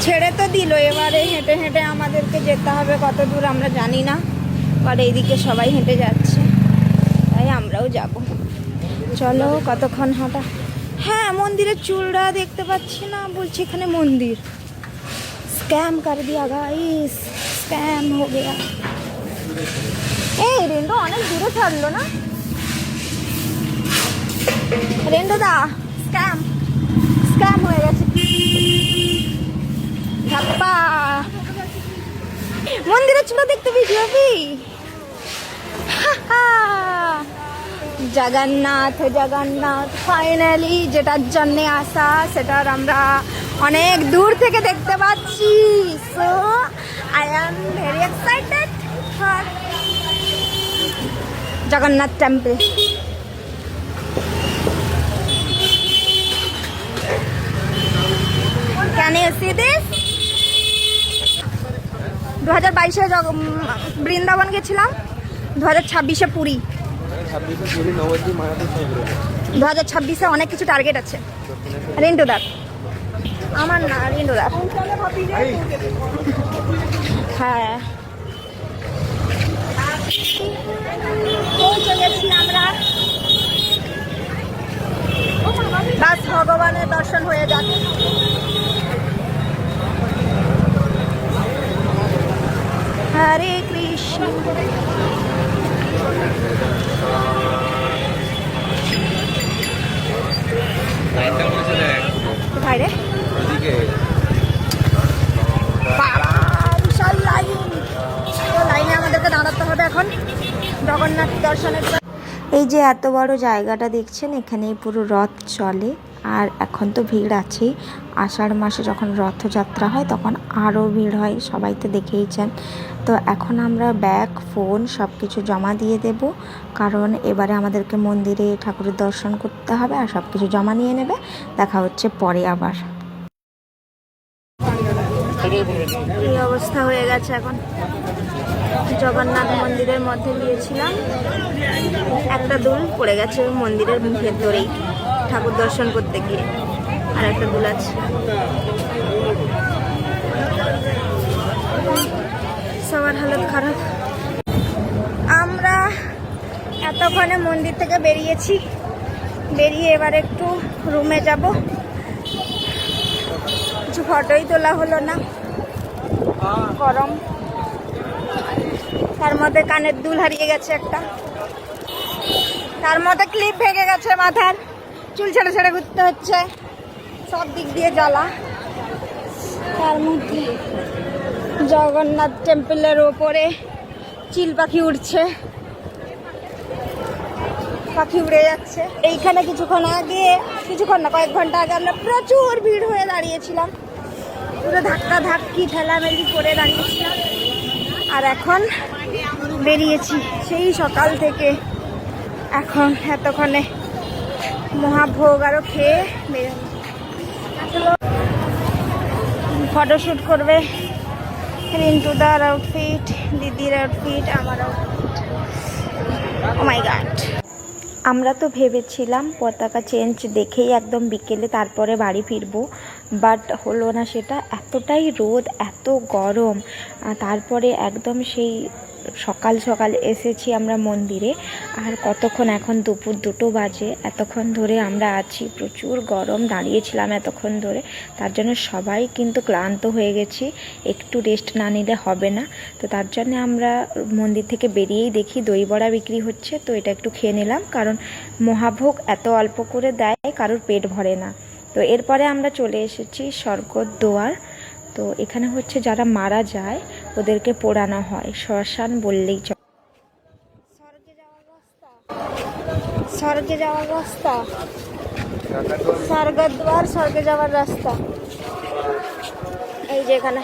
ছেড়ে তো দিল, এবারে হেঁটে হেঁটে আমাদেরকে যেতে হবে কত দূর আমরা জানি না। আর এইদিকে সবাই হেঁটে যাচ্ছে, তাই আমরাও যাব। চলো কতক্ষণ হাঁটা। হ্যাঁ, মন্দিরের চূড়া দেখতে পাচ্ছি না, বলছি এখানে মন্দির। স্ক্যাম কর দিয়া গাইস, স্ক্যাম হো গয়া। এই রেন্ডো অনেক দূরে ছাড়লো না রেন্ডো দা, স্ক্যাম স্ক্যাম হয়ে গেছে। ধাপ্পা মন্দিরের চূড়া দেখতে পেয়েছি ভাবি। জগন্নাথ জগন্নাথ ফাইনালি যেটার জন্যে আসা সেটার আমরা অনেক দূর থেকে দেখতে পাচ্ছি। So I am very excited for Jagannath temple. Can you see this? 2022-এ বৃন্দাবন গেছিলাম, 2026-এ পুরী। 2026-এ অনেক কিছু টার্গেট আছে। রেন্টুদার, আমার না, রেন্টুদার। হ্যাঁ, পৌঁছে গেছি আমরা। বাস ভগবানের দর্শন হয়ে যাক। হরে কৃষ্ণ। কোথায় রে? বিশাল লাইন। লাইনে আমাদেরকে দাঁড়াতে হবে এখন জগন্নাথ দর্শনের। এই যে এত বড় জায়গাটা দেখছেন, এখানেই পুরো রথ চলে। আর এখন তো ভিড় আছেই, আষাঢ় মাসে যখন রথযাত্রা হয় তখন আরও ভিড় হয়, সবাই তো দেখেইছেন। তো এখন আমরা ব্যাগ, ফোন সব কিছু জমা দিয়ে দেব, কারণ এবারে আমাদেরকে মন্দিরে ঠাকুরের দর্শন করতে হবে আর সব কিছু জমা নিয়ে নেবে। দেখা হচ্ছে পরে আবার। এই অবস্থা হয়ে গেছে এখন। জগন্নাথ মন্দিরের মধ্যে গিয়েছিলাম, একটা দুল পড়ে গেছে মন্দিরের ভেতরেই ঠাকুর দর্শন করতে গিয়ে, আর একটা দুল আছে। সবার হালত খারাপ। আমরা এতক্ষণে মন্দির থেকে বেরিয়েছি, বেরিয়ে এবার একটু রুমে যাব। কিছু ফটোই তোলা হলো না, গরম। তার মধ্যে কানের দুল হারিয়ে গেছে একটা, তার মধ্যে ক্লিপ ভেঙে গেছে মাথার, চুল ছেড়ে ছেড়ে ঘুরতে হচ্ছে, সব দিক দিয়ে জ্বালা। তার মধ্যে জগন্নাথ টেম্পলের ওপরে চিল পাখি উড়ছে, পাখি উড়ে যাচ্ছে। এইখানে কিছুক্ষণ না, কয়েক ঘন্টা আগে আমরা প্রচুর ভিড় হয়ে দাঁড়িয়েছিলাম, পুরো ধাক্কা ধাক্কি ঠেলামেলি করে দাঁড়িয়েছিলাম। আর এখন বেরিয়েছি সেই সকাল থেকে, এখন এতক্ষণে মহাভোগ আরও খেয়ে বেরোনো। ফটোশ্যুট করবে রিন্টুদার আউটফিট, দিদির আউটফিট, আমার আউটফিট। ও মাই গড। আমরা তো ভেবেছিলাম পতাকা চেঞ্জ দেখেই একদম বিকেলে তারপরে বাড়ি ফিরবো, বাট হলো না সেটা। এতটাই রোদ, এত গরম। তারপরে একদম সেই সকাল সকাল এসেছি আমরা মন্দিরে, আর কতক্ষণ, এখন দুপুর 2টো বাজে। এতক্ষণ ধরে আমরা আছি, প্রচুর গরম, দাঁড়িয়েছিলাম এতক্ষণ ধরে। তার জন্য সবাই কিন্তু ক্লান্ত হয়ে গেছি, একটু রেস্ট না নিলে হবে না। তো তার জন্য আমরা মন্দির থেকে বেরিয়েই দেখি দই বড়া বিক্রি হচ্ছে, তো এটা একটু খেয়ে নিলাম, কারণ মহাভোগ এত অল্প করে দেয় কারোর পেট ভরে না। তো এরপরে আমরা চলে এসেছি স্বর্গদ্বার। তো এখানে হচ্ছে যারা মারা যায় ওদেরকে পোড়ানো হয়, শ্মশান বললেই চলে। স্বর্গে যাওয়ার রাস্তা, স্বর্গদ্বার, স্বর্গে যাওয়ার রাস্তা এই যে এখানে।